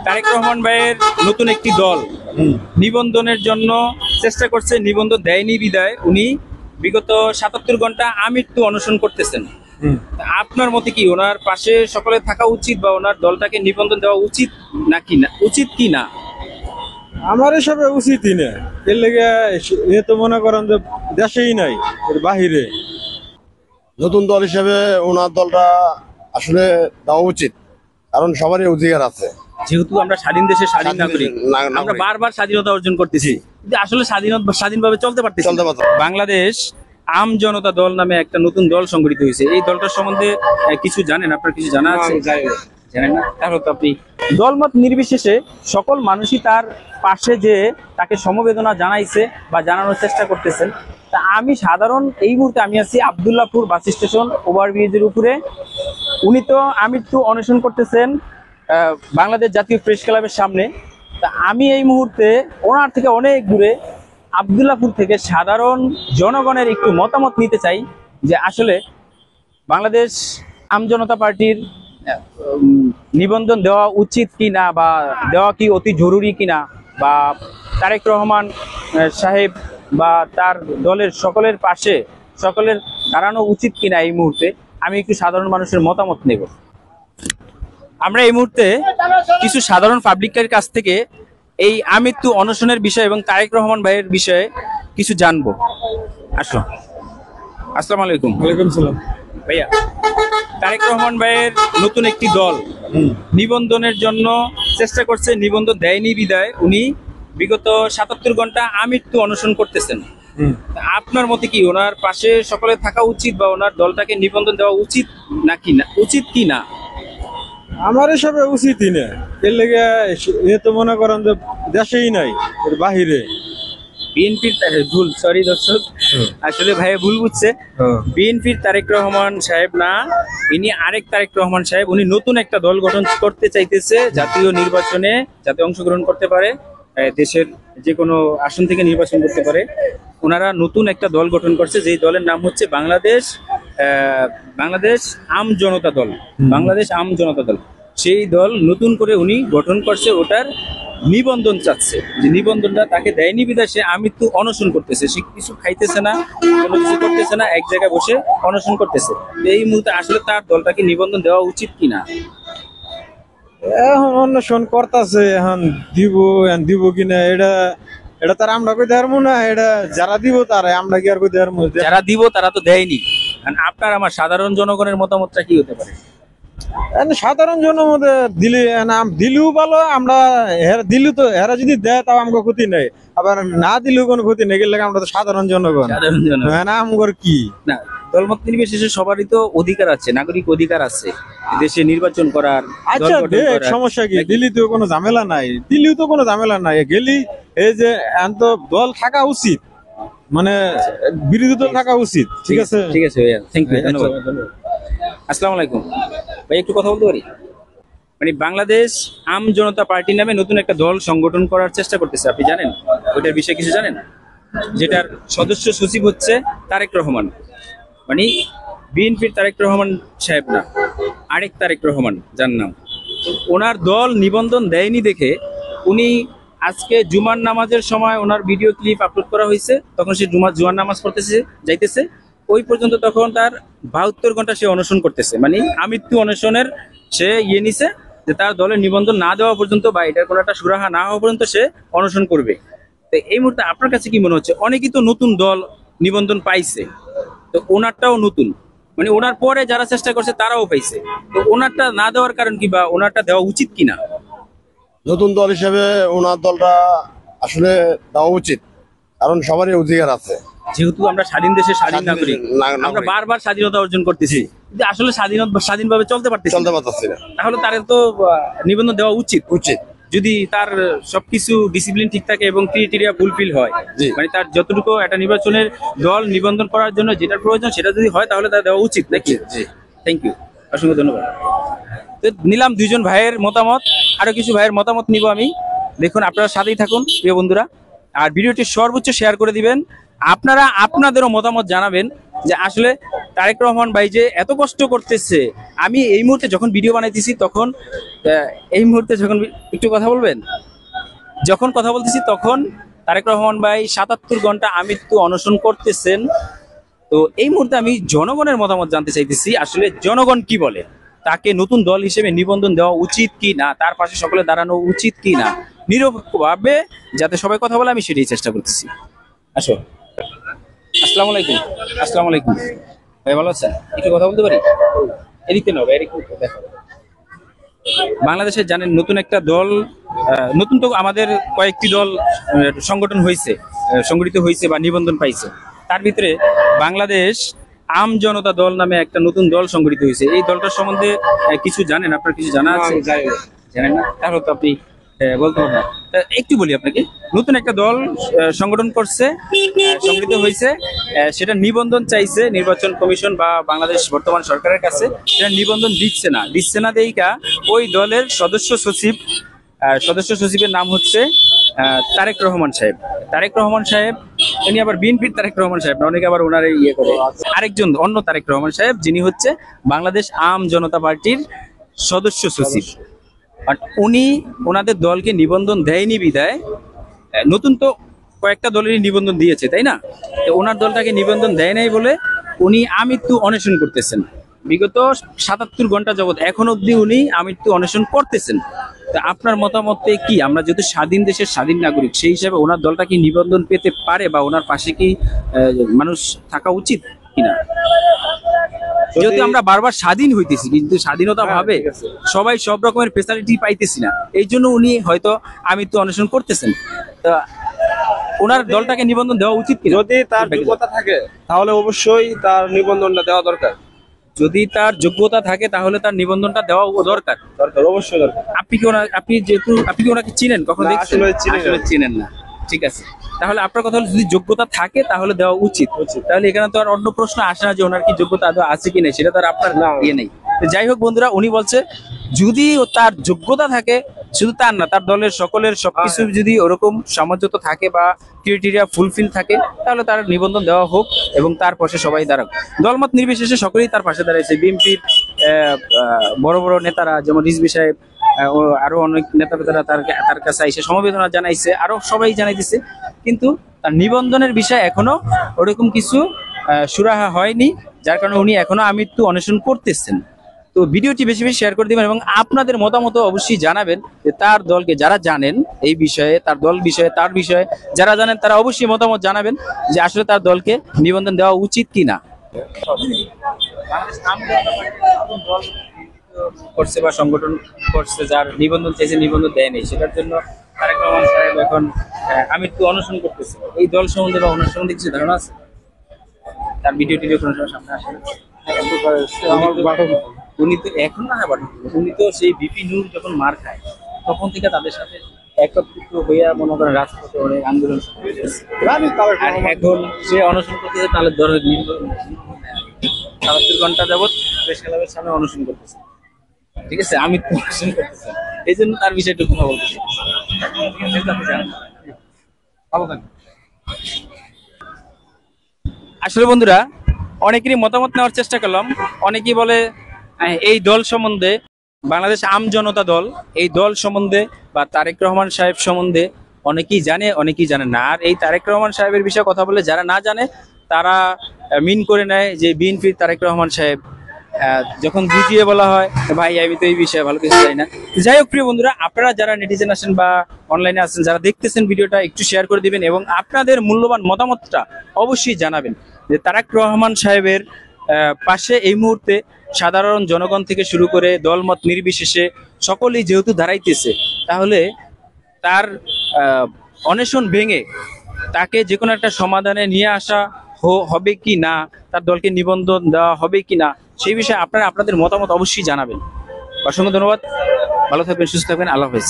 তারেক রহমান ভাইয়ের নতুন একটি দল নিবন্ধনের জন্য চেষ্টা করছে, নিবন্ধন দেয়নি বিদায় উনি বিগত ৭৭ ঘন্টা আমৃত্যু অনশন করতেছেন। আপনার মতে কি ওনার পাশে সকলে থাকা উচিত বা ওনার দলটাকে নিবন্ধন দেওয়া উচিত নাকি না, উচিত কি না? আমার এসবে উচিতই না। এর লেগে এ তো মনে করেন যে দেশেই নাই, এর বাহিরে। নতুন দল হিসেবে ওনার দলটা আসলে দেওয়া উচিত, কারণ সবারই অধিকার আছে। যেহেতু আমরা স্বাধীন দেশের স্বাধীন নাগরিক, আমরা বারবার স্বাধীনতা অর্জন করতেছি, কিন্তু আসলে স্বাধীনভাবে চলতে পারতেছি। বাংলাদেশ আম জনতা দল নামে একটা নতুন দল সংগঠিত হয়েছে। এই দলটার সম্বন্ধে কিছু জানেন? আপনার কিছু জানা আছে? জানেন না? তাহলে তো আপনি দলমত নির্বিশেষে সকল মানুষই তার পাশে যে তাকে সমবেদনা জানাইছে বা জানানোর চেষ্টা করতেছেন। তা আমি সাধারণ এই মুহূর্তে আমি আছি আবদুল্লাহপুর বাস স্টেশন ওভারব্রিজের উপরে। উনি তো আমৃত্যু অনশন করতেছেন বাংলাদেশ জাতীয় প্রেস ক্লাবের সামনে। তা আমি এই মুহূর্তে ওনার থেকে অনেক দূরে আবদুল্লাহপুর থেকে সাধারণ জনগণের একটু মতামত নিতে চাই যে আসলে বাংলাদেশ আমজনতা পার্টির নিবন্ধন দেওয়া উচিত কি না, বা দেওয়া কি অতি জরুরি কিনা, বা তারেক রহমান সাহেব বা তার দলের সকলের পাশে সকলের দাঁড়ানো উচিত কিনা। এই মুহূর্তে আমি একটু সাধারণ মানুষের মতামত নেব। আমরা এই মুহূর্তে কিছু সাধারণ পাবলিকের কাছ থেকে এই আমৃত্যু অনশনের বিষয় এবং তারেক রহমান ভাইয়ের বিষয়ে কিছু জানবো। আসো। আসসালামু আলাইকুম। ওয়ালাইকুম সালাম। ভাইয়া, তারেক রহমান ভাইয়ের নতুন একটি দল নিবন্ধনের জন্য চেষ্টা করছে, নিবন্ধন দেয়নি বিদায় উনি বিগত ৭৭ ঘন্টা আমৃত্যু অনশন করতেছেন। আপনার মতে কি ওনার পাশে সকলে থাকা উচিত বা ওনার দলটাকে নিবন্ধন দেওয়া উচিত নাকি না, উচিত কি না? আমার এসবে উচিতই না। এর লেগে এ তো মনে করেন যে দেশেই নাই, এর বাহিরে। বিএনপির ভুল, সরি দর্শক, আসলে ভাইয়া ভুল বুঝছে। বিএনপির তারেক রহমান সাহেব না, ইনি আরেক তারেক রহমান সাহেব। উনি নতুন একটা দল গঠন করতে চাইতেছে, জাতীয় নির্বাচনে যাতে অংশগ্রহণ করতে পারে, দেশের যে কোনো আসন থেকে নির্বাচন করতে পারে। ওনারা নতুন একটা দল গঠন করছে, যেই দলের নাম হচ্ছে বাংলাদেশ আম জনতা দল। বাংলাদেশ আম জনতা দল, সেই দল নতুন করে উনি গঠন করছে। ওটার নিবন্ধন চাচ্ছে, যে নিবন্ধনটা তাকে দেয়নি বিধায় সে আমৃত্যু অনশন করতেছে। সে কিছু খাইতেছে না, কোনো কিছু করতেছে না, এক জায়গায় বসে অনশন করতেছে। এই মুহূর্তে আসলে তার দলটাকে নিবন্ধন দেওয়া উচিত কিনা? এখন অন্বেষণ করতেছে, এখন দিব কিনা এটা তার আমরা কই দেওয়ার না। এটা যারা দিব তারা, আমরা কি আর কই দেওয়ার? যারা দিব তারা তো দেয়নি। আপনার আমার সাধারণ জনগণের মতামতটা কি হতে পারে? সাধারণ জনের মধ্যে দিলেও ভালো, আমরা দিলেও তো এরা যদি দেয় তাও আমাকে ক্ষতি নেই, আবার না দিলেও কোনো ক্ষতি নেই। গেলে আমরা তো সাধারণ জনগণ, আমগর কি না। দলমত নির্বিশেষে সবারই তো অধিকার আছে, নাগরিক অধিকার আছে দেশে নির্বাচন করার। আচ্ছা দেখ, সমস্যা কি? দিল্লি তো কোনো ঝামেলা নাই, দিল্লিও তো কোনো ঝামেলা নাই। গেলি এই যে দল থাকা উচিত, মানে বিরোধী দল থাকা উচিত। ঠিক আছে, ঠিক আছে ভাইয়া, থ্যাংক ইউ, ধন্যবাদ। আসসালামু আলাইকুম ভাই, একটু কথা বলতে পারি? মানে বাংলাদেশ আম জনতা পার্টি নামে নতুন একটা দল সংগঠন করার চেষ্টা করতেছে, আপনি জানেন ওইটার বিষয়ে কিছু জানেন? যেটার সদস্য সচিব হচ্ছে তারেক রহমান, মানে বিএনপির তারেক রহমান সাহেব না, আরেক তারেক রহমান যার নাম। ওনার দল নিবন্ধন দেয়নি দেখে উনি আজকে জুমার নামাজের সময় ওনার ভিডিও ক্লিপ আপলোড করা হয়েছে, তখন সে জুমার নামাজ পড়তেছে যাইতেছে, ওই পর্যন্ত তখন তার ৭২ ঘন্টা সে অনশন করতেছে। মানে আমৃত্যু অনশনের সে নিছে যে তার দলের নিবন্ধন না দেওয়া পর্যন্ত বা এটার কোনো একটা সুরাহা না হওয়া পর্যন্ত সে অনশন করবে। তো এই মুহূর্তে আপনার কাছে কি মনে হচ্ছে? অনেকেই তো নতুন দল নিবন্ধন পাইছে, তো ওনারটাও নতুন, মানে ওনার পরে যারা চেষ্টা করছে তারাও পাইছে, তো ওনারটা না দেওয়ার কারণ কি, বা ওনারটা দেওয়া উচিত কিনা? নতুন দল হিসেবে ওনার দলটা আসলে দেওয়া উচিত, কারণ সবারই অধিকার আছে। যেহেতু আমরা স্বাধীন দেশের স্বাধীন নাগরিক, আমরা বারবার স্বাধীনতা অর্জন করতেছি, কিন্তু আসলে স্বাধীনভাবে চলতে পারতেছি না। তাহলে তার তো নিবন্ধন দেওয়া উচিত। যদি তার সবকিছু ডিসিপ্লিন ঠিক থাকে এবং ক্রাইটেরিয়া ফুলফিল হয়, মানে তার যতটুকু একটা নির্বাচনের দল নিবন্ধন করার জন্য যেটার প্রয়োজন সেটা যদি হয় তাহলে তার দেওয়া উচিত নাকি? থ্যাংক ইউ, অসংখ্য ধন্যবাদ। তো নিলাম দুইজন ভাইয়ের মতামত, আরো কিছু ভাইয়ের মতামত নিব আমি। দেখুন, আপনারা সাথেই থাকুন প্রিয় বন্ধুরা, আর ভিডিওটি সর্বোচ্চ শেয়ার করে দিবেন। আপনারা আপনাদেরও মতামত জানাবেন যে আসলে তারেক রহমান ভাই যে এত কষ্ট করতেছে, আমি এই মুহূর্তে যখন ভিডিও বানাইতেছি তখন এই মুহূর্তে যখন একটু কথা বলবেন, যখন কথা বলতেছি তখন তারেক রহমান ভাই ৭৭ ঘন্টা আমৃত্যু অনশন করতেছেন। তো এই মুহূর্তে আমি জনগণের মতামত জানতে চাইতেছি, আসলে জনগণ কি বলে, তাকে নতুন দল হিসেবে নিবন্ধন দেওয়া উচিত কি না, তার পাশে সকলে দাঁড়ানো উচিত কি না, নিরপেক্ষভাবে যাতে সবাই কথা বলে, আমি সেটাই চেষ্টা করতেছি। আসো। আসসালামু আলাইকুম। আসসালামু আলাইকুম ভাই, ভালো আছেন? একটু কথা বলতে পারি? এদিকে নাও ভাই, এদিকে দেখো। বাংলাদেশে জানেন নতুন একটা দল, নতুন তো আমাদের কয়েকটি দল সংগঠন হয়েছে, সংগঠিত হয়েছে বা নিবন্ধন পাইছে। তার ভিতরে বাংলাদেশ আম জনতা দল নামে একটা নতুন দল সংগঠিত হয়েছে। এই দলটার সম্বন্ধে কিছু জানেন? আপনার কিছু জানা আছে? জানেন না? তাহলে তো আপনি বলতে পারবেন না। একটু বলি আপনাকে, নতুন একটা দল সংগঠন করছে, সংগঠিত হয়েছে, সেটা নিবন্ধন চাইছে নির্বাচন কমিশন বা বাংলাদেশ বর্তমান সরকারের কাছে। সেটা নিবন্ধন দিচ্ছে না দেইকা ওই দলের সদস্য সচিবের নাম হচ্ছে তারেক রহমান সাহেব। তারেক রহমান সাহেব উনি আবার বিএনপির তারেক রহমান সাহেব না, অনেকে আবার ওনার ইয়ে করে। আরেকজন অন্য তারেক রহমান সাহেব, যিনি হচ্ছে বাংলাদেশ আম জনতা পার্টির সদস্য সচিব। আর উনি ওনাদের দলকে নিবন্ধন দেয়নি বিদায়, নতুন তো কয়েকটা দলেরই নিবন্ধন দিয়েছে, তাই না? তো ওনার দলটাকে নিবন্ধন দেয় নাই বলে উনি আমৃত্যু অনশন করতেছেন। বিগত ৭৭ ঘন্টা যাবত এখন অব্দি উনি আমৃত্যু অনশন করতেছেন। তা আপনার মতামতে কি, আমরা যেহেতু স্বাধীন দেশের স্বাধীন নাগরিক, সেই হিসাবে ওনার দলটা কি নিবন্ধন পেতে পারে বা ওনার পাশে কি মানুষ থাকা উচিত কিনা? যেহেতু আমরা বারবার স্বাধীন হইতেছি, কিন্তু স্বাধীনতা ভাবে সবাই সব রকমের ফেসিলিটি পাইতেছি না, এই জন্য উনি হয়তো আমৃত্যু অনশন করতেছেন। তা ওনার দলটাকে নিবন্ধন দেওয়া উচিত কি? যদি তার যোগ্যতা থাকে তাহলে অবশ্যই তার নিবন্ধনটা দেওয়া দরকার। যদি তার যোগ্যতা থাকে তাহলে তার নিবন্ধনটা দেওয়া দরকার, অবশ্যই দরকার। আপনি কি ওনাকে চিনেন? কখনো দেখছেন? আসলে চিনেন না, ঠিক আছে। তাহলে আপনার কথা হলো, যদি যোগ্যতা থাকে তাহলে দেওয়া উচিত। তাহলে এখানে তো আর অন্য প্রশ্ন আসে না যে ওনার কি যোগ্যতা আদৌ আছে কি নেই, সেটা তো আর আপনার ইয়ে নেই। যাই হোক বন্ধুরা, উনি বলছে যদি তার যোগ্যতা থাকে, শুধু তার না, তার দলের সকলের সবকিছু যদি ওরকম সামঞ্জস্য থাকে বা ক্রাইটেরিয়া ফুলফিল থাকে, তাহলে তার নিবন্ধন দেওয়া হোক এবং তার পাশে সবাই দাঁড়াক। দলমত নির্বিশেষে সকলেই তার পাশে দাঁড়াইছে। বিএনপির বড় বড় নেতারা যেমন রিজভী সাহেব, আরো অনেক নেতা তার কাছে এসে সমবেদনা জানাইছে, আরো সবাই জানাই দিছে, কিন্তু তার নিবন্ধনের বিষয়ে এখনো ওরকম কিছু সুরাহা হয়নি, যার কারণে উনি এখনো আমৃত্যু অনশন করতেছেন। তো ভিডিওটি বেশি বেশি শেয়ার করে দিবেন এবং আপনাদের মতামত অবশ্যই জানাবেন, যে তার দলকে যারা জানেন এই বিষয়ে, তার দল বিষয়ে, তার বিষয়ে যারা জানেন তারা অবশ্যই মতামত জানাবেন যে আসলে তার দলকে নিবন্ধন দেওয়া উচিত কিনা। করছে বা সংগঠন করছে, যার নিবন্ধন চাইছে নিবন্ধন দেয়নি, সেটার জন্য তারেক রহমান সাহেব এখন আমৃত্যু অনশন করতেছে। এই দল সম্বন্ধে বা ওনার সম্বন্ধে কিছু ধারণা আছে? তার ভিডিও টিডিও কোনো সময় সামনে আসে? উনি তো এখন না, উনি তো সেই বিপি নূর যখন মার খায় তখন থেকে তাদের সাথে একত্রিত হইয়া মনে করেন রাজপথে অনেক আন্দোলন, আর এখন সে অনশন করতেছে, তাহলে ধরে ৭৭ ঘন্টা যাবৎ প্রেস ক্লাবের সামনে অনশন করতেছে, ঠিক আছে? আমি তো অনশন করতেছি, এই জন্য তার বিষয়টা কথা বলতেছি। আসলে বন্ধুরা, অনেকেরই মতামত নেওয়ার চেষ্টা করলাম। অনেকেই বলে এই দল সম্বন্ধে, বাংলাদেশ আম জনতা দল, এই দল সম্বন্ধে বা তারেক রহমান সাহেব সম্বন্ধে অনেকেই জানে, অনেকেই জানে না। আর এই তারেক রহমান সাহেবের বিষয়ে কথা বলে যারা না জানে তারা মিন করে নেয় যে বিএনপির তারেক রহমান সাহেব। যখন বুঝিয়ে বলা হয়, ভাই আমি তো এই বিষয়ে ভালো কিছু জানি না। যাই হোক প্রিয় বন্ধুরা, আপনারা যারা নেটিজেন আছেন বা অনলাইনে আছেন, যারা দেখতেছেন ভিডিওটা, একটু শেয়ার করে দিবেন এবং আপনাদের মূল্যবান মতামতটা অবশ্যই জানাবেন যে তারেক রহমান সাহেবের পাশে এই মুহূর্তে সাধারণ জনগণ থেকে শুরু করে দলমত নির্বিশেষে সকলেই যেহেতু দাঁড়াইতেছে, তাহলে তার অনশন ভেঙে তাকে যে কোনো একটা সমাধানে নিয়ে আসা হবে কি না, তার দলকে নিবন্ধন দেওয়া হবে কি না, সেই বিষয়ে আপনারা আপনাদের মতামত অবশ্যই জানাবেন। অসংখ্য ধন্যবাদ, ভালো থাকবেন, সুস্থ থাকবেন, আল্লাহ হাফেজ।